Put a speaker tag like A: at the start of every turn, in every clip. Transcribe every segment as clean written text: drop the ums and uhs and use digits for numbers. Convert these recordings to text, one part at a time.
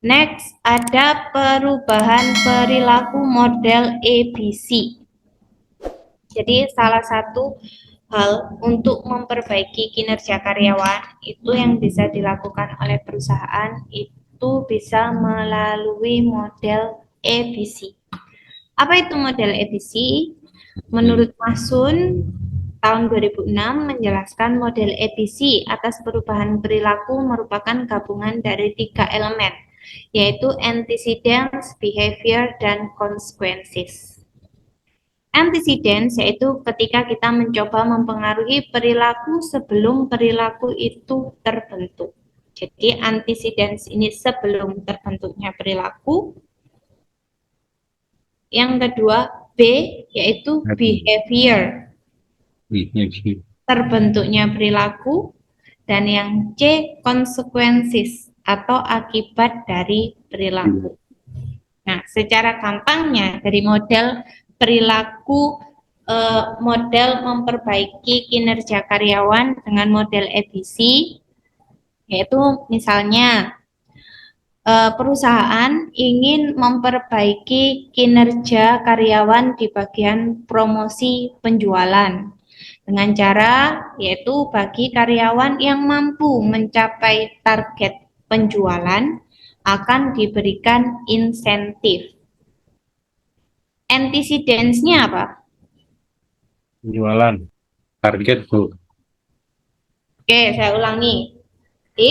A: Next, ada perubahan perilaku model ABC. Jadi salah satu hal untuk memperbaiki kinerja karyawan itu yang bisa dilakukan oleh perusahaan itu bisa melalui model ABC. Apa itu model ABC? Menurut Masun, tahun 2006 menjelaskan model ABC atas perubahan perilaku merupakan gabungan dari 3 elemen, yaitu antecedents, behavior, dan consequences. Antecedents yaitu ketika kita mencoba mempengaruhi perilaku sebelum perilaku itu terbentuk. Jadi antecedents ini sebelum terbentuknya perilaku. Yang kedua B yaitu behavior, terbentuknya perilaku. Dan yang C consequences atau akibat dari perilaku. Nah, secara gampangnya dari model perilaku model memperbaiki kinerja karyawan dengan model ABC, yaitu misalnya perusahaan ingin memperbaiki kinerja karyawan di bagian promosi penjualan dengan cara yaitu bagi karyawan yang mampu mencapai target penjualan akan diberikan insentif. Antecedents-nya apa?
B: Penjualan. Target, Bu.
A: Oke, saya ulangi. Jadi,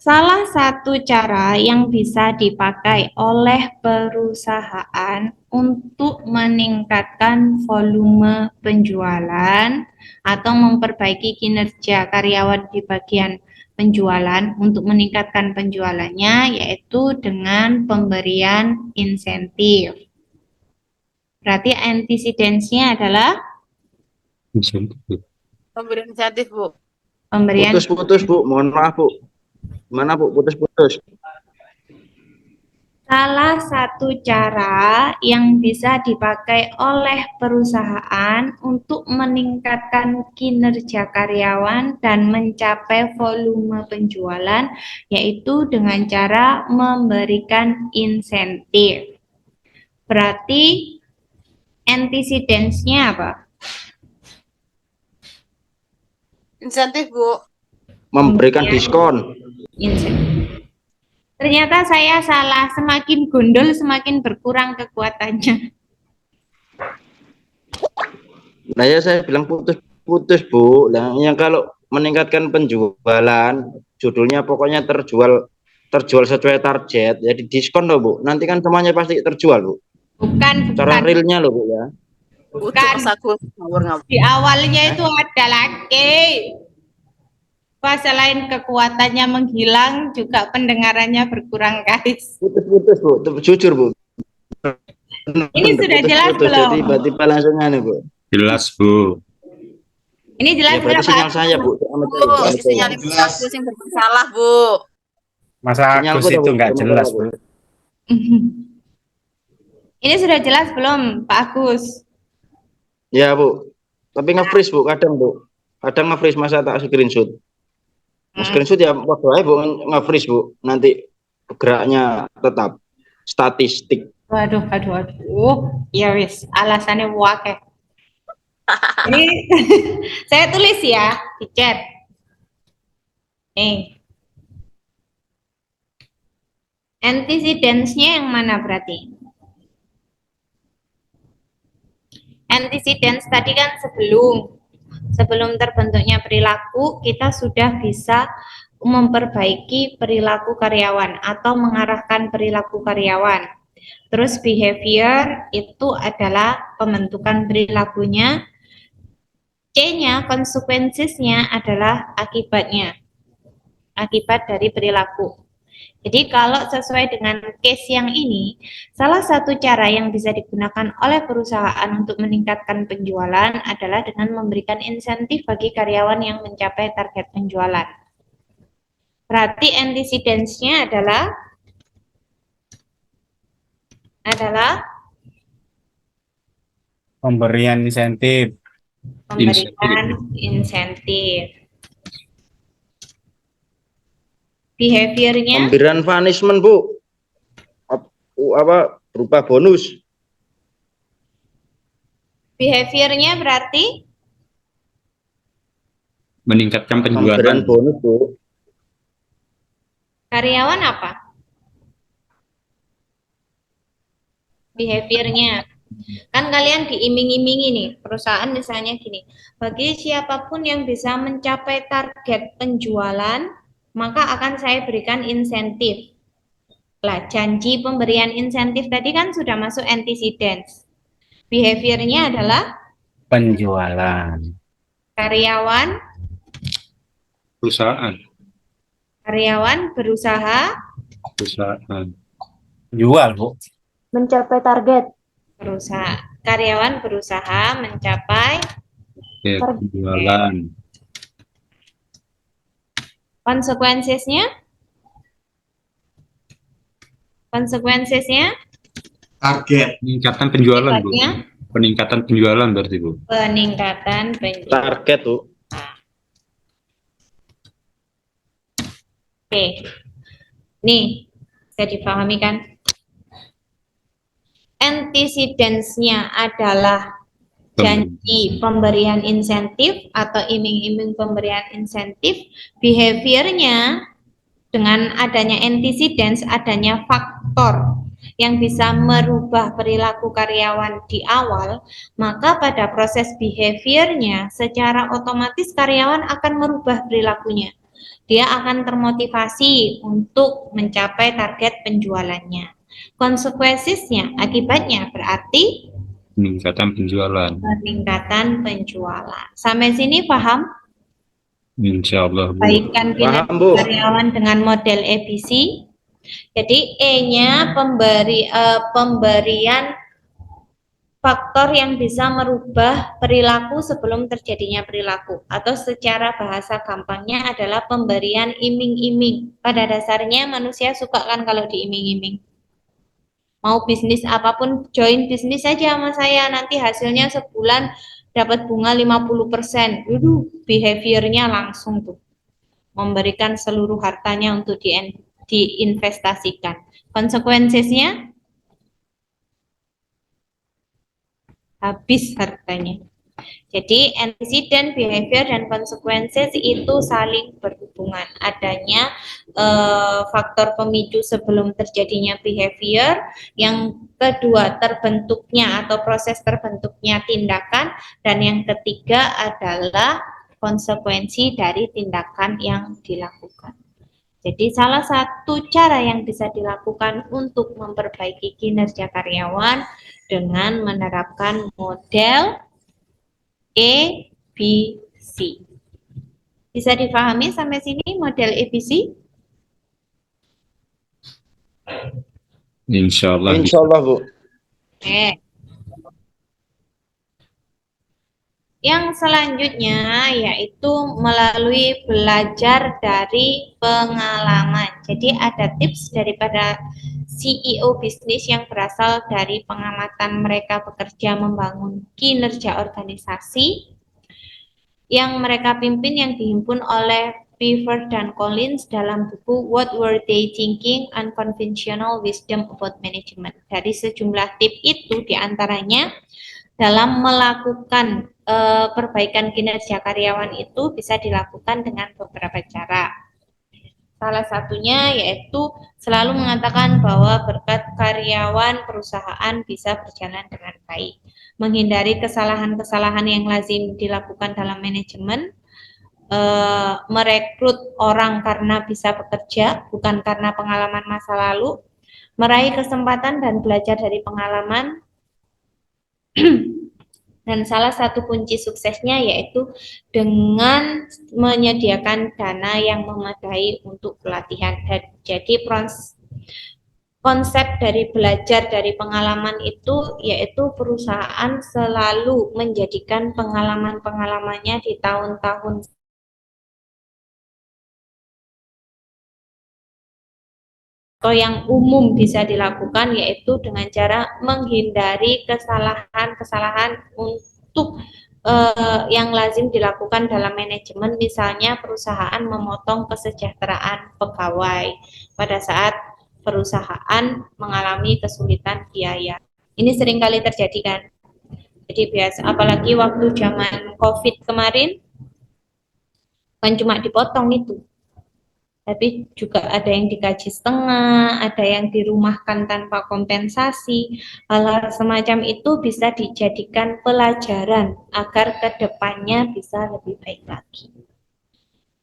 A: salah satu cara yang bisa dipakai oleh perusahaan untuk meningkatkan volume penjualan atau memperbaiki kinerja karyawan di bagian penjualan untuk meningkatkan penjualannya yaitu dengan pemberian insentif. Berarti antecedents-nya adalah
C: Pemberian insentif, Bu.
A: pemberian
D: Putus-putus, Bu. Mohon maaf, Bu. Mana, Bu? Putus-putus.
A: Salah satu cara yang bisa dipakai oleh perusahaan untuk meningkatkan kinerja karyawan dan mencapai volume penjualan yaitu dengan cara memberikan insentif. Berarti antecedents-nya apa?
C: Insentif, Bu.
D: Memberikan diskon.
A: Insentif. Ternyata saya salah, semakin gundul semakin berkurang kekuatannya.
D: Nah ya saya bilang putus-putus, Bu. Nah, yang kalau meningkatkan penjualan, judulnya pokoknya terjual sesuai target, jadi diskon loh, Bu. Nanti kan semuanya pasti terjual, Bu.
A: Bukan,
D: Cara
A: bukan.
D: realnya loh, Bu ya.
A: Bukan.
C: Mas Agus, ngawur-ngawur.
A: Di awalnya itu ada lagi. Pas selain kekuatannya menghilang, juga pendengarannya berkurang, guys.
D: Putus-putus, Bu. Jujur, Bu.
A: Ini sudah jelas belum?
D: Jadi tiba-tiba langsung anu, Bu.
B: Jelas, Bu.
A: Ini jelas
D: Ya, berarti
A: belum,
D: sinyal
A: Pak?
D: saya, Bu.
C: Bu, sinyal Mas Agus yang bermasalah, Bu.
B: Masa
D: Sinyalku
B: Agus
D: tuh,
B: itu
D: Bu,
B: nggak jelas,
D: Bu.
B: Bu.
A: Ini sudah jelas belum, Pak Agus?
D: Ya, Bu. Tapi nge-freeze, Bu, kadang, Bu. Kadang nge-freeze, masa tak screenshot. Screenshot ya waktu aja, Bu, nge-freeze, Bu. Nanti geraknya tetap statistik.
A: Waduh, aduh, aduh. Ya wis, alasannya wakil. Ini saya tulis ya di chat. Nih. Antecedents-nya yang mana berarti? Antecedents tadi kan sebelum terbentuknya perilaku, kita sudah bisa memperbaiki perilaku karyawan atau mengarahkan perilaku karyawan. Terus behavior itu adalah pembentukan perilakunya. C-nya, consequences-nya adalah akibatnya. Akibat dari perilaku. Jadi kalau sesuai dengan case yang ini, salah satu cara yang bisa digunakan oleh perusahaan untuk meningkatkan penjualan adalah dengan memberikan insentif bagi karyawan yang mencapai target penjualan. Berarti antecedents-nya adalah
B: Pemberian insentif.
A: Memberikan insentif. Behaviornya?
D: Pemberian punishment, Bu. berupa bonus.
A: Behaviornya berarti
B: Meningkatkan penjualan.
D: Pemberian bonus, Bu.
A: karyawan apa? Behaviornya. Kan kalian diiming-imingi nih, perusahaan misalnya gini, bagi siapapun yang bisa mencapai target penjualan, maka akan saya berikan insentif. Lah, janji pemberian insentif tadi kan sudah masuk antecedents. Behaviornya adalah
B: Penjualan.
A: karyawan
B: Perusahaan.
A: berusaha
B: Perusahaan. Jual, Bu.
A: mencapai target. Karyawan berusaha mencapai
B: Ya, penjualan.
A: konsekuensinya
B: Target. Peningkatan penjualan, Bu.
A: sifatnya
B: Peningkatan penjualan berarti, Bu.
A: peningkatan penjualan.
D: Target, Bu.
A: Oke. Nih, bisa dipahami kan? Antecedents-nya adalah janji pemberian insentif atau iming-iming pemberian insentif. Behaviornya dengan adanya antecedents, adanya faktor yang bisa merubah perilaku karyawan di awal, maka pada proses behaviornya secara otomatis karyawan akan merubah perilakunya. Dia akan termotivasi untuk mencapai target penjualannya. Konsekuensinya, akibatnya berarti
B: Peningkatan penjualan.
A: peningkatan penjualan. Sampai sini paham?
B: Insya Allah, Bu.
A: Baikkan
D: Paham, Bu.
A: karyawan dengan model ABC. Jadi E-nya pemberian faktor yang bisa merubah perilaku sebelum terjadinya perilaku, atau secara bahasa gampangnya adalah pemberian iming-iming. Pada dasarnya manusia suka kan kalau diiming-iming. Mau bisnis apapun, join bisnis saja sama saya, nanti hasilnya sebulan dapat bunga 50%. Itu behaviornya langsung tuh. Memberikan seluruh hartanya untuk diinvestasikan. Konsekuensinya habis hartanya. Jadi antecedent, behavior, dan konsekuensi itu saling berhubungan. Adanya faktor pemicu sebelum terjadinya behavior, yang kedua terbentuknya atau proses terbentuknya tindakan, dan yang ketiga adalah konsekuensi dari tindakan yang dilakukan. Jadi salah satu cara yang bisa dilakukan untuk memperbaiki kinerja karyawan dengan menerapkan model ABC. Bisa dipahami sampai sini model ABC?
B: Insya Allah.
D: Insya Allah, Bu.
A: Oke. Yang selanjutnya yaitu melalui belajar dari pengalaman. Jadi ada tips daripada CEO bisnis yang berasal dari pengamatan mereka bekerja membangun kinerja organisasi yang mereka pimpin, yang dihimpun oleh Beaver dan Collins dalam buku What Were They Thinking? Unconventional Wisdom About Management. Dari sejumlah tips itu diantaranya dalam melakukan perbaikan kinerja karyawan itu bisa dilakukan dengan beberapa cara. Salah satunya yaitu selalu mengatakan bahwa berkat karyawan perusahaan bisa berjalan dengan baik. Menghindari kesalahan-kesalahan yang lazim dilakukan dalam manajemen, merekrut orang karena bisa bekerja, bukan karena pengalaman masa lalu, meraih kesempatan dan belajar dari pengalaman, dan salah satu kunci suksesnya yaitu dengan menyediakan dana yang memadai untuk pelatihan. Jadi konsep dari belajar dari pengalaman itu yaitu perusahaan selalu menjadikan pengalaman-pengalamannya di tahun-tahun atau yang umum bisa dilakukan, yaitu dengan cara menghindari kesalahan-kesalahan untuk yang lazim dilakukan dalam manajemen. Misalnya perusahaan memotong kesejahteraan pegawai pada saat perusahaan mengalami kesulitan biaya. Ini seringkali terjadi kan. Jadi biasa, apalagi waktu zaman COVID kemarin, kan cuma dipotong itu. Tapi juga ada yang digaji setengah, ada yang dirumahkan tanpa kompensasi. Hal-hal semacam itu bisa dijadikan pelajaran agar kedepannya bisa lebih baik lagi.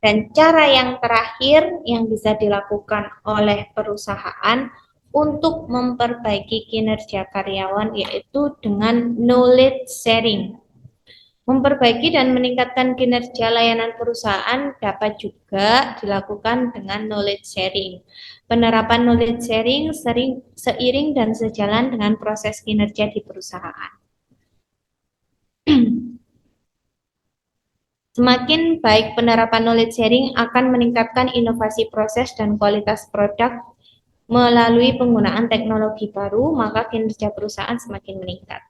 A: Dan cara yang terakhir yang bisa dilakukan oleh perusahaan untuk memperbaiki kinerja karyawan yaitu dengan knowledge sharing. Memperbaiki dan meningkatkan kinerja layanan perusahaan dapat juga dilakukan dengan knowledge sharing. Penerapan knowledge sharing seiring dan sejalan dengan proses kinerja di perusahaan. Semakin baik penerapan knowledge sharing akan meningkatkan inovasi proses dan kualitas produk melalui penggunaan teknologi baru, maka kinerja perusahaan semakin meningkat.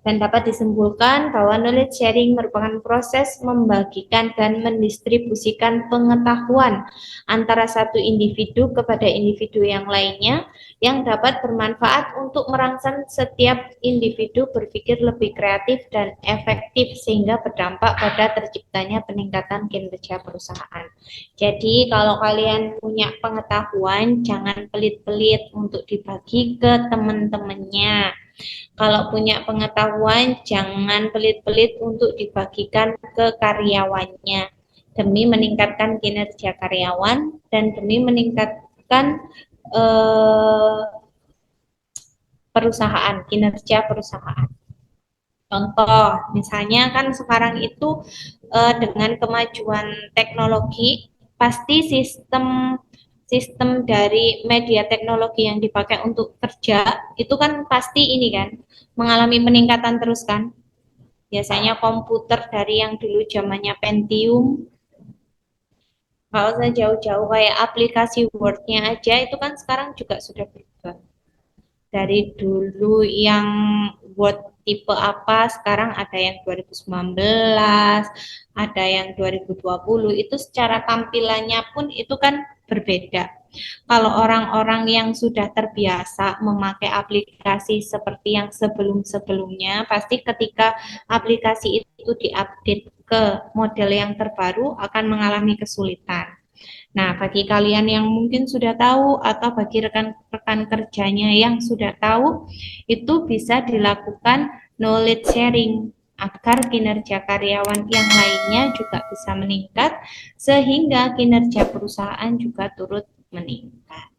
A: Dan dapat disimpulkan bahwa knowledge sharing merupakan proses membagikan dan mendistribusikan pengetahuan antara satu individu kepada individu yang lainnya yang dapat bermanfaat untuk merangsang setiap individu berpikir lebih kreatif dan efektif sehingga berdampak pada terciptanya peningkatan kinerja perusahaan. Jadi kalau kalian punya pengetahuan jangan pelit-pelit untuk dibagi ke teman-temannya. Kalau punya pengetahuan, jangan pelit-pelit untuk dibagikan ke karyawannya demi meningkatkan kinerja karyawan dan demi meningkatkan perusahaan, kinerja perusahaan. Contoh, misalnya kan sekarang itu dengan kemajuan teknologi, pasti sistem dari media teknologi yang dipakai untuk kerja itu kan pasti ini kan mengalami peningkatan terus kan. Biasanya komputer dari yang dulu zamannya Pentium, nggak usah jauh-jauh kayak aplikasi Word-nya aja itu kan sekarang juga sudah berubah. Dari dulu yang Word tipe apa, sekarang ada yang 2019, ada yang 2020, itu secara tampilannya pun itu kan berbeda. Kalau orang-orang yang sudah terbiasa memakai aplikasi seperti yang sebelum-sebelumnya, pasti ketika aplikasi itu diupdate ke model yang terbaru akan mengalami kesulitan. Nah, bagi kalian yang mungkin sudah tahu atau bagi rekan-rekan kerjanya yang sudah tahu, itu bisa dilakukan knowledge sharing agar kinerja karyawan yang lainnya juga bisa meningkat sehingga kinerja perusahaan juga turut meningkat.